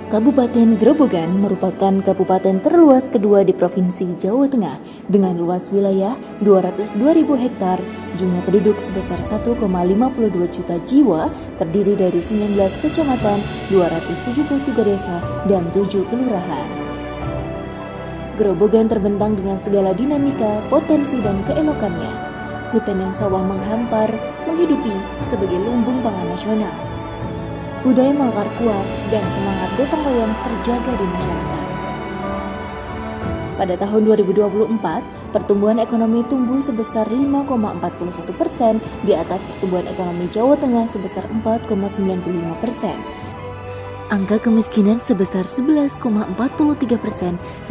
Kabupaten Grobogan merupakan kabupaten terluas kedua di Provinsi Jawa Tengah dengan luas wilayah 202.000 hektar, jumlah penduduk sebesar 1,52 juta jiwa, terdiri dari 19 kecamatan, 273 desa, dan 7 kelurahan. Grobogan terbentang dengan segala dinamika, potensi, dan keelokannya. Hutan dan sawah menghampar, menghidupi sebagai lumbung pangan nasional. Budaya mekar kuat dan semangat gotong royong terjaga di masyarakat. Pada tahun 2024, pertumbuhan ekonomi tumbuh sebesar 5,41%, di atas pertumbuhan ekonomi Jawa Tengah sebesar 4,95%. Angka kemiskinan sebesar 11,43%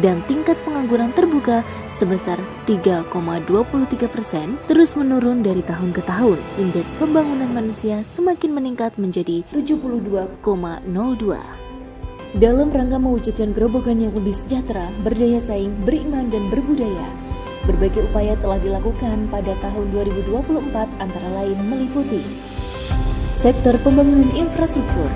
dan tingkat pengangguran terbuka sebesar 3,23% terus menurun dari tahun ke tahun. Indeks pembangunan manusia semakin meningkat menjadi 72,02. Dalam rangka mewujudkan Grobogan yang lebih sejahtera, berdaya saing, beriman, dan berbudaya, berbagai upaya telah dilakukan pada tahun 2024 antara lain meliputi sektor pembangunan infrastruktur,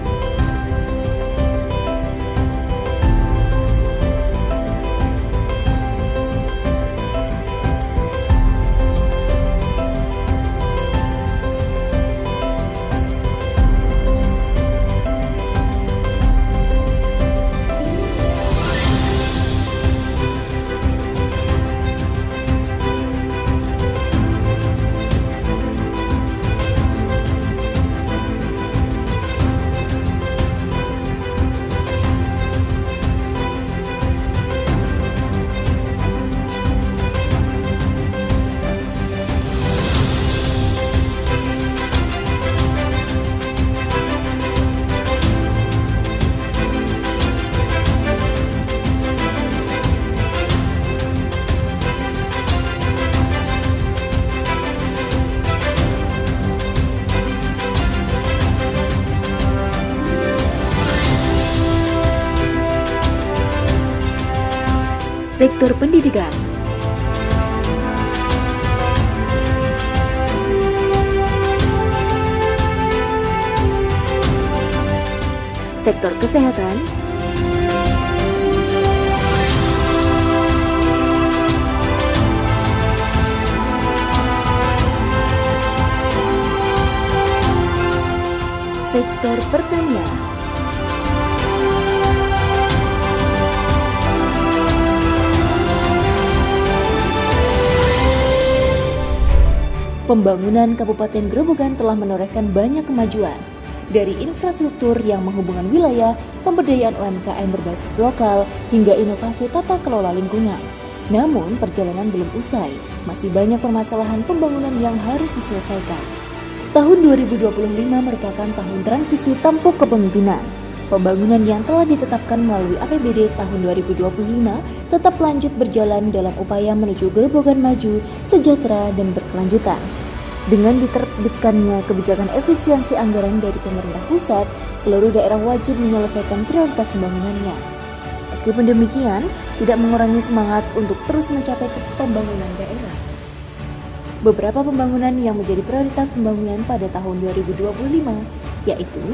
sektor pendidikan, sektor kesehatan, sektor pertanian, pembangunan Kabupaten Grobogan telah menorehkan banyak kemajuan, dari infrastruktur yang menghubungkan wilayah, pemberdayaan UMKM berbasis lokal, hingga inovasi tata kelola lingkungan. Namun, perjalanan belum usai, masih banyak permasalahan pembangunan yang harus diselesaikan. Tahun 2025 merupakan tahun transisi tampuk kepemimpinan. Pembangunan yang telah ditetapkan melalui APBD tahun 2025 tetap lanjut berjalan dalam upaya menuju Grobogan maju, sejahtera, dan berkelanjutan. Dengan diterbitkannya kebijakan efisiensi anggaran dari pemerintah pusat, seluruh daerah wajib menyelesaikan prioritas pembangunannya. Meskipun demikian, tidak mengurangi semangat untuk terus mencapai pembangunan daerah. Beberapa pembangunan yang menjadi prioritas pembangunan pada tahun 2025 yaitu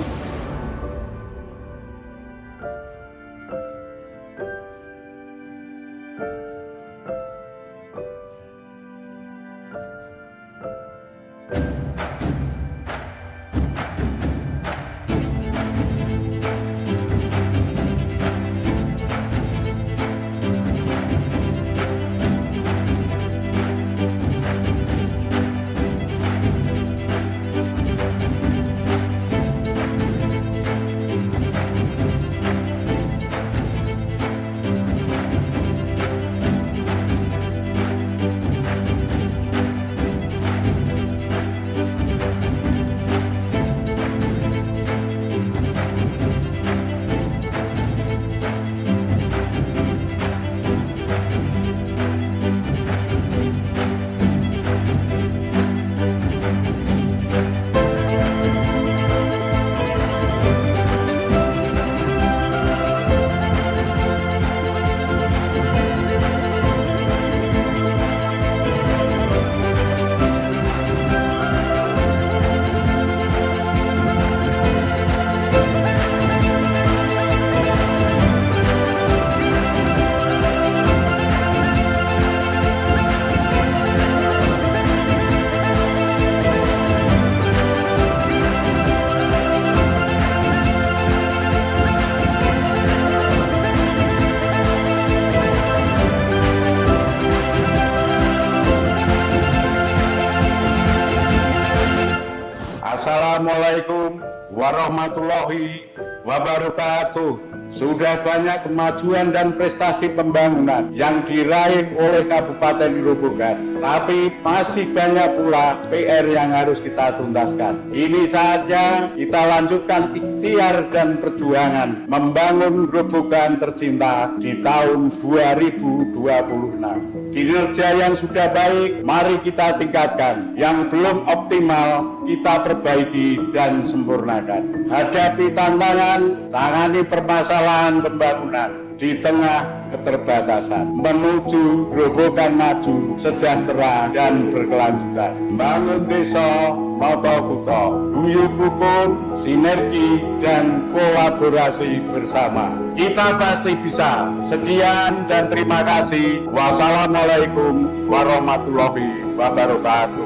Assalamualaikum warahmatullahi wabarakatuh. Sudah banyak kemajuan dan prestasi pembangunan yang diraih oleh Kabupaten Grobogan, tapi masih banyak pula PR yang harus kita tuntaskan. Ini saatnya kita lanjutkan ikhtiar dan perjuangan membangun Grobogan tercinta di tahun 2026. Kinerja yang sudah baik, mari kita tingkatkan. Yang belum optimal, kita perbaiki dan sempurnakan. Hadapi tantangan, tangani permasalahan pembangunan di tengah keterbatasan, menuju Grobogan maju, sejahtera dan berkelanjutan. Bangun desa, mata kuto, guyub rukun, sinergi dan kolaborasi bersama. Kita pasti bisa. Sekian dan terima kasih. Wassalamualaikum warahmatullahi wabarakatuh.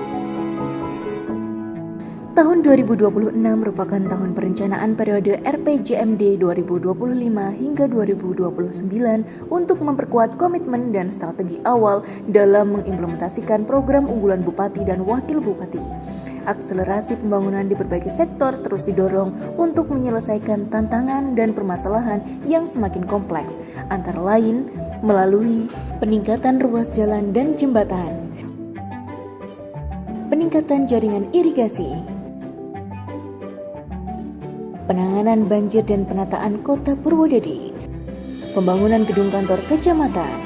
Tahun 2026 merupakan tahun perencanaan periode RPJMD 2025 hingga 2029 untuk memperkuat komitmen dan strategi awal dalam mengimplementasikan program unggulan Bupati dan Wakil Bupati. Akselerasi pembangunan di berbagai sektor terus didorong untuk menyelesaikan tantangan dan permasalahan yang semakin kompleks, antara lain melalui peningkatan ruas jalan dan jembatan, peningkatan jaringan irigasi, penanganan banjir dan penataan kota Purwodadi, pembangunan gedung kantor kecamatan,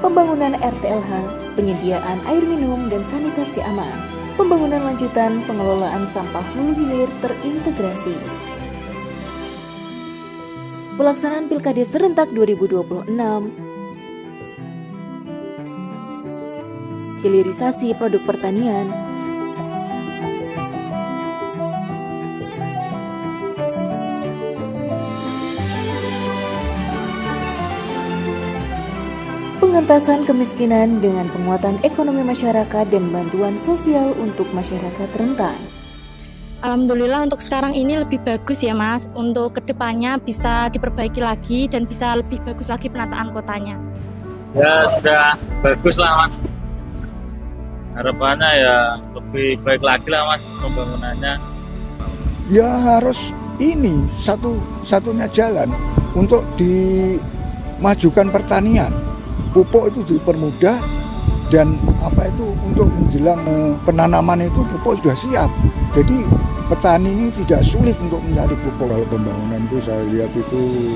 pembangunan RTLH, penyediaan air minum dan sanitasi aman, pembangunan lanjutan pengelolaan sampah hulu hilir terintegrasi. Pelaksanaan Pilkada serentak 2026, hilirisasi produk pertanian, pengentasan kemiskinan dengan penguatan ekonomi masyarakat dan bantuan sosial untuk masyarakat rentan. Alhamdulillah untuk sekarang ini lebih bagus ya Mas. Untuk kedepannya bisa diperbaiki lagi dan bisa lebih bagus lagi penataan kotanya. Ya sudah bagus lah Mas. Harapannya ya lebih baik lagi lah Mas pembangunannya. Ya harus ini satu-satunya jalan untuk dimajukan pertanian. Pupuk itu dipermudah dan untuk menjelang penanaman itu pupuk sudah siap. Jadi petani ini tidak sulit untuk mencari pupuk. Kalau pembangunan itu saya lihat itu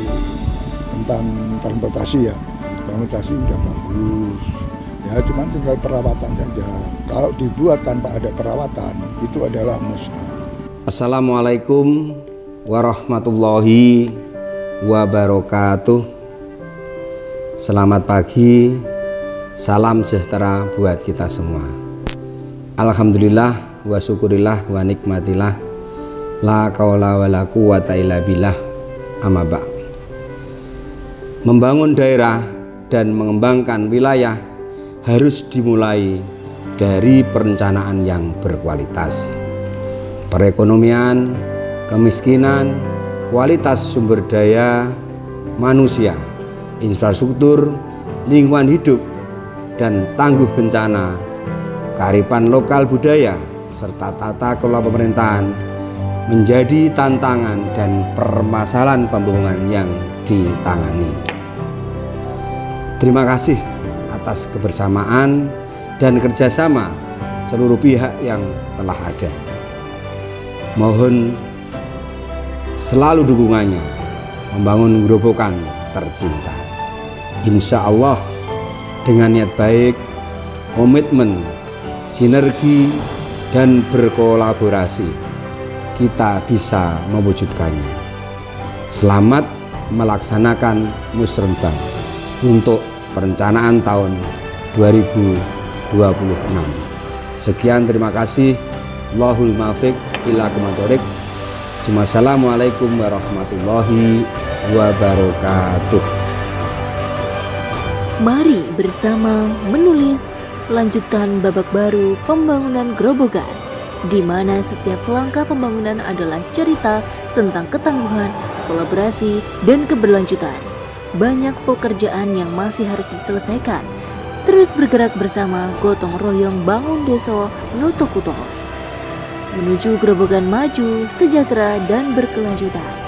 tentang transportasi ya. Transportasi sudah bagus. Ya cuman tinggal perawatan saja. Kalau dibuat tanpa ada perawatan itu adalah musnah. Assalamualaikum warahmatullahi wabarakatuh. Selamat pagi, salam sejahtera buat kita semua. Alhamdulillah wa syukurillah wa nikmatillah, la qaula wa la quwata illa billah, amma ba'd. Membangun daerah dan mengembangkan wilayah harus dimulai dari perencanaan yang berkualitas. Perekonomian, kemiskinan, kualitas sumber daya manusia, infrastruktur, lingkungan hidup, dan tangguh bencana, kearifan lokal budaya, serta tata kelola pemerintahan menjadi tantangan dan permasalahan pembangunan yang ditangani. Terima kasih atas kebersamaan dan kerjasama seluruh pihak yang telah ada. Mohon selalu dukungannya membangun Grobogan tercinta. Insya Allah dengan niat baik, komitmen, sinergi, dan berkolaborasi kita bisa mewujudkannya. Selamat melaksanakan musrenbang untuk perencanaan tahun 2026. Sekian, terima kasih. Allahul muwaffiq ila aqwamit thoriq. Wassalamualaikum warahmatullahi wabarakatuh. Mari bersama menulis lanjutan babak baru pembangunan Grobogan, di mana setiap langkah pembangunan adalah cerita tentang ketangguhan, kolaborasi, dan keberlanjutan. Banyak pekerjaan yang masih harus diselesaikan, terus bergerak bersama gotong royong bangun desa Notokuto menuju Grobogan maju, sejahtera dan berkelanjutan.